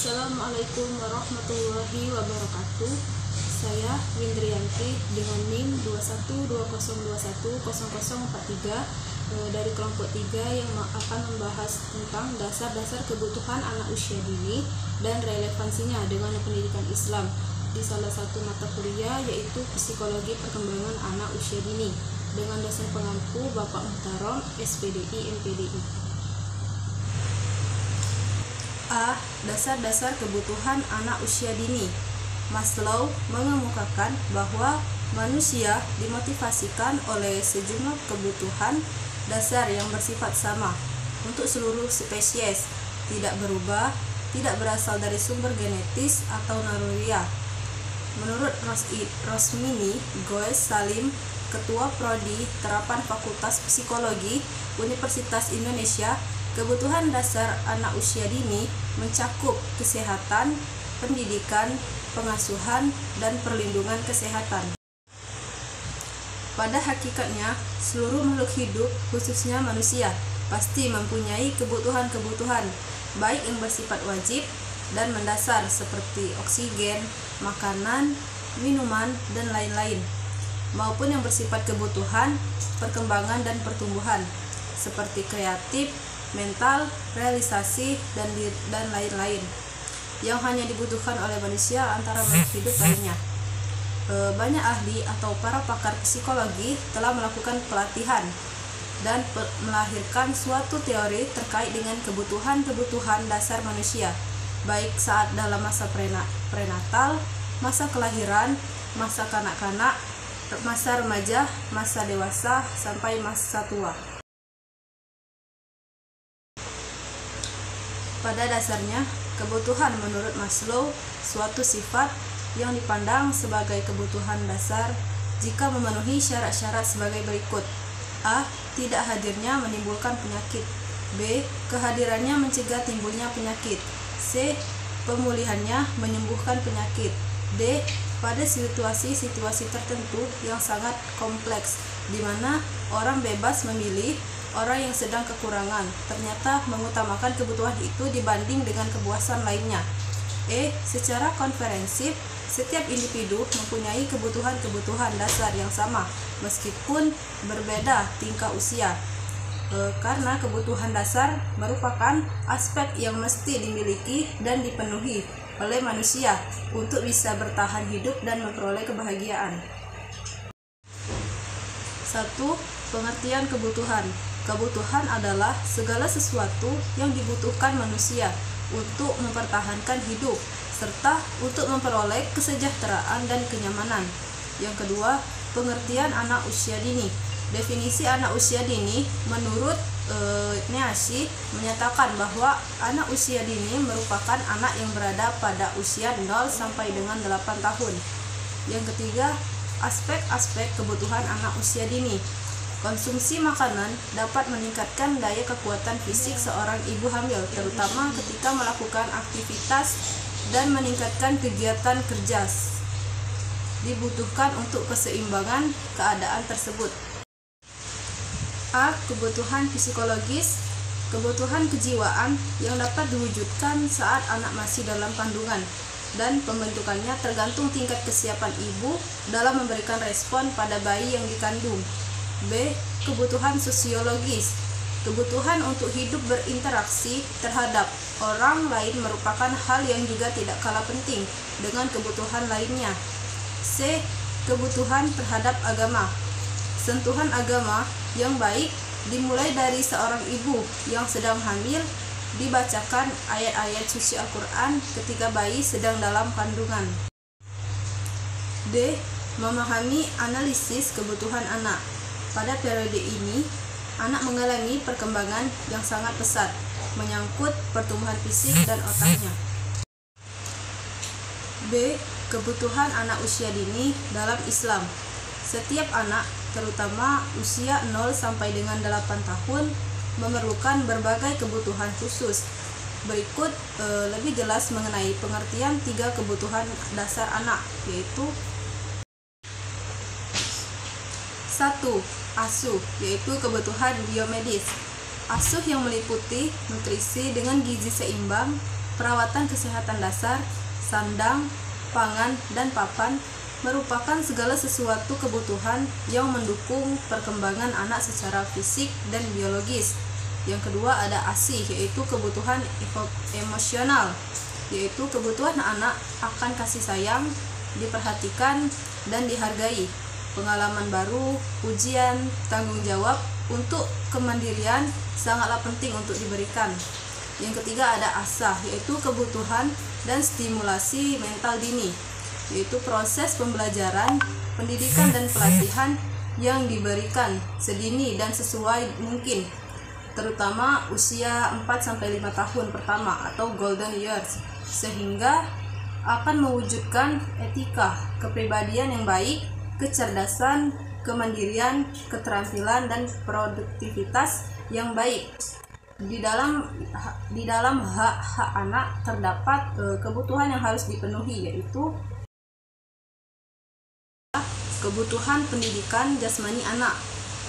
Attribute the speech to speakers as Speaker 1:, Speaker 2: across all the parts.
Speaker 1: Assalamualaikum warahmatullahi wabarakatuh. Saya Windriyanti dengan NIM 2120210043 dari kelompok 3 yang akan membahas tentang dasar-dasar kebutuhan anak usia dini dan relevansinya dengan pendidikan Islam di salah satu mata kuliah, yaitu Psikologi Perkembangan Anak Usia Dini, dengan dosen pengampu Bapak Muhtarom, SPDI MPDI. A. Dasar-dasar kebutuhan anak usia dini. Maslow mengemukakan bahwa manusia dimotivasikan oleh sejumlah kebutuhan dasar yang bersifat sama untuk seluruh spesies, tidak berubah, tidak berasal dari sumber genetis atau naluriah. Menurut Rosmini Goes Salim, Ketua Prodi Terapan Fakultas Psikologi Universitas Indonesia, kebutuhan dasar anak usia dini mencakup kesehatan, pendidikan, pengasuhan, dan perlindungan kesehatan. Pada hakikatnya, seluruh makhluk hidup, khususnya manusia, pasti mempunyai kebutuhan-kebutuhan, baik yang bersifat wajib dan mendasar seperti oksigen, makanan, minuman, dan lain-lain, maupun yang bersifat kebutuhan, perkembangan dan pertumbuhan, seperti kreatif, mental, realisasi, dan lain-lain, yang hanya dibutuhkan oleh manusia antara makhluk hidup lainnya. Banyak ahli atau para pakar psikologi telah melakukan pelatihan dan melahirkan suatu teori terkait dengan kebutuhan-kebutuhan dasar manusia, baik saat dalam masa prenatal, masa kelahiran, masa kanak-kanak, masa remaja, masa dewasa, sampai masa tua. Pada dasarnya, kebutuhan menurut Maslow suatu sifat yang dipandang sebagai kebutuhan dasar jika memenuhi syarat-syarat sebagai berikut. A. Tidak hadirnya menimbulkan penyakit. B. Kehadirannya mencegah timbulnya penyakit. C. Pemulihannya menyembuhkan penyakit. D. Pada situasi-situasi tertentu yang sangat kompleks, di mana orang bebas memilih, orang yang sedang kekurangan ternyata mengutamakan kebutuhan itu dibanding dengan kepuasan lainnya. E. Secara konferensif, setiap individu mempunyai kebutuhan-kebutuhan dasar yang sama meskipun berbeda tingkat usia, karena kebutuhan dasar merupakan aspek yang mesti dimiliki dan dipenuhi oleh manusia untuk bisa bertahan hidup dan memperoleh kebahagiaan. 1. Pengertian kebutuhan. Kebutuhan adalah segala sesuatu yang dibutuhkan manusia untuk mempertahankan hidup serta untuk memperoleh kesejahteraan dan kenyamanan. Yang kedua, pengertian anak usia dini. Definisi anak usia dini menurut Neasi menyatakan bahwa anak usia dini merupakan anak yang berada pada usia 0 sampai dengan 8 tahun. Yang ketiga, aspek-aspek kebutuhan anak usia dini. Konsumsi makanan dapat meningkatkan daya kekuatan fisik seorang ibu hamil, terutama ketika melakukan aktivitas dan meningkatkan kegiatan kerja. Dibutuhkan untuk keseimbangan keadaan tersebut. A. Kebutuhan psikologis. Kebutuhan kejiwaan yang dapat diwujudkan saat anak masih dalam kandungan, dan pembentukannya tergantung tingkat kesiapan ibu dalam memberikan respon pada bayi yang dikandung. B. Kebutuhan sosiologis. Kebutuhan untuk hidup berinteraksi terhadap orang lain merupakan hal yang juga tidak kalah penting dengan kebutuhan lainnya. C. Kebutuhan terhadap agama. Sentuhan agama yang baik dimulai dari seorang ibu yang sedang hamil, dibacakan ayat-ayat suci Al-Quran ketika bayi sedang dalam kandungan. D. Memahami analisis kebutuhan anak. Pada periode ini, anak mengalami perkembangan yang sangat pesat, menyangkut pertumbuhan fisik dan otaknya. B. Kebutuhan anak usia dini dalam Islam. Setiap anak, terutama usia 0 sampai dengan 8 tahun, memerlukan berbagai kebutuhan khusus. Berikut lebih jelas mengenai pengertian 3 kebutuhan dasar anak, yaitu 1. Asuh, yaitu kebutuhan biomedis. Asuh yang meliputi nutrisi dengan gizi seimbang, perawatan kesehatan dasar, sandang, pangan, dan papan merupakan segala sesuatu kebutuhan yang mendukung perkembangan anak secara fisik dan biologis. Yang kedua ada ASI, yaitu kebutuhan emosional, yaitu kebutuhan anak akan kasih sayang, diperhatikan, dan dihargai, pengalaman baru, ujian, tanggung jawab untuk kemandirian sangatlah penting untuk diberikan. Yang ketiga ada ASA, yaitu kebutuhan dan stimulasi mental dini, yaitu proses pembelajaran, pendidikan, dan pelatihan yang diberikan sedini dan sesuai mungkin, terutama usia 4-5 tahun pertama atau golden years, sehingga akan mewujudkan etika, kepribadian yang baik, kecerdasan, kemandirian, keterampilan, dan produktivitas yang baik. Di dalam hak-hak anak terdapat kebutuhan yang harus dipenuhi, yaitu kebutuhan pendidikan jasmani anak,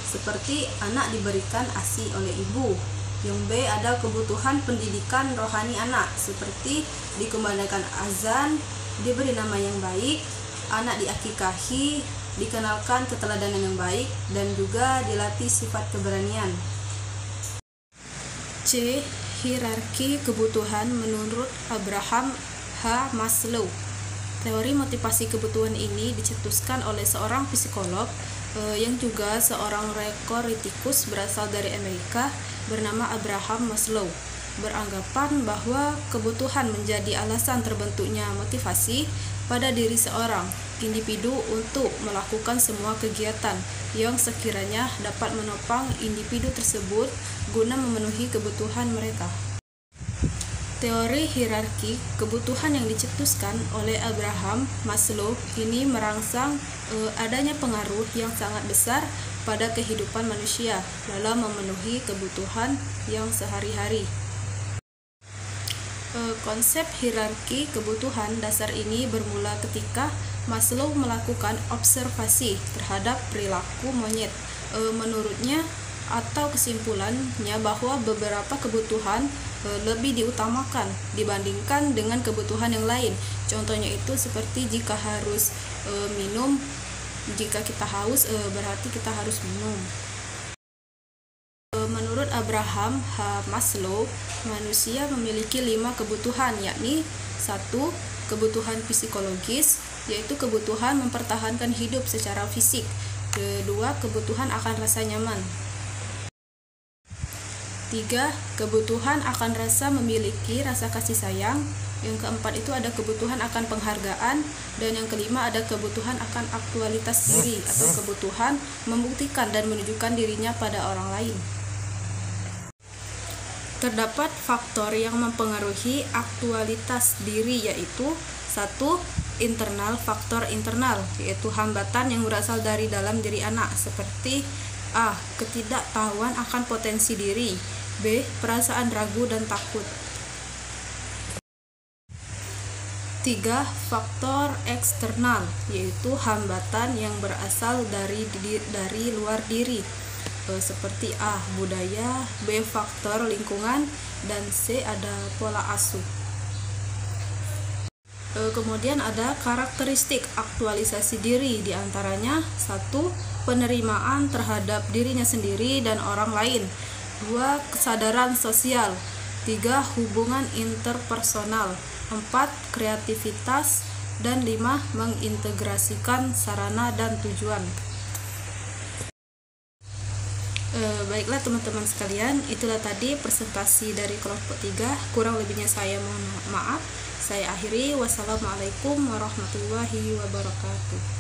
Speaker 1: seperti anak diberikan ASI oleh ibu. Yang B ada kebutuhan pendidikan rohani anak, seperti dikumandangkan azan, diberi nama yang baik, anak diakikahi, dikenalkan keteladanan yang baik, dan juga dilatih sifat keberanian. C. Hierarki kebutuhan menurut Abraham H. Maslow. Teori motivasi kebutuhan ini dicetuskan oleh seorang psikolog yang juga seorang teoretikus berasal dari Amerika bernama Abraham Maslow. Beranggapan bahwa kebutuhan menjadi alasan terbentuknya motivasi pada diri seorang individu untuk melakukan semua kegiatan yang sekiranya dapat menopang individu tersebut guna memenuhi kebutuhan mereka. Teori hierarki kebutuhan yang dicetuskan oleh Abraham Maslow ini merangsang adanya pengaruh yang sangat besar pada kehidupan manusia dalam memenuhi kebutuhan yang sehari-hari. Konsep hierarki kebutuhan dasar ini bermula ketika Maslow melakukan observasi terhadap perilaku monyet. Menurutnya atau kesimpulannya bahwa beberapa kebutuhan lebih diutamakan dibandingkan dengan kebutuhan yang lain. Contohnya itu seperti jika harus minum, jika kita haus berarti kita harus minum. Menurut Abraham H. Maslow, manusia memiliki 5 kebutuhan, yakni 1. Kebutuhan psikologis, yaitu kebutuhan mempertahankan hidup secara fisik. 2. Kebutuhan akan rasa nyaman. 3. Kebutuhan akan rasa memiliki rasa kasih sayang. Yang keempat itu ada kebutuhan akan penghargaan. Dan yang kelima ada kebutuhan akan aktualitas diri atau kebutuhan membuktikan dan menunjukkan dirinya pada orang lain. Terdapat faktor yang mempengaruhi aktualitas diri, yaitu 1. Internal, faktor internal, yaitu hambatan yang berasal dari dalam diri anak, seperti A. Ketidaktahuan akan potensi diri, B. Perasaan ragu dan takut. 3. Faktor eksternal, yaitu hambatan yang berasal dari luar diri, seperti A. Budaya, B. Faktor lingkungan, dan C. Ada pola asuh. Kemudian ada karakteristik aktualisasi diri, diantaranya 1. Penerimaan terhadap dirinya sendiri dan orang lain, 2. Kesadaran sosial, 3. Hubungan interpersonal, 4. Kreativitas, dan 5. Mengintegrasikan sarana dan tujuan. Baiklah teman-teman sekalian, itulah tadi presentasi dari kelompok 3. Kurang lebihnya saya mohon maaf. Saya akhiri. Wassalamualaikum warahmatullahi wabarakatuh.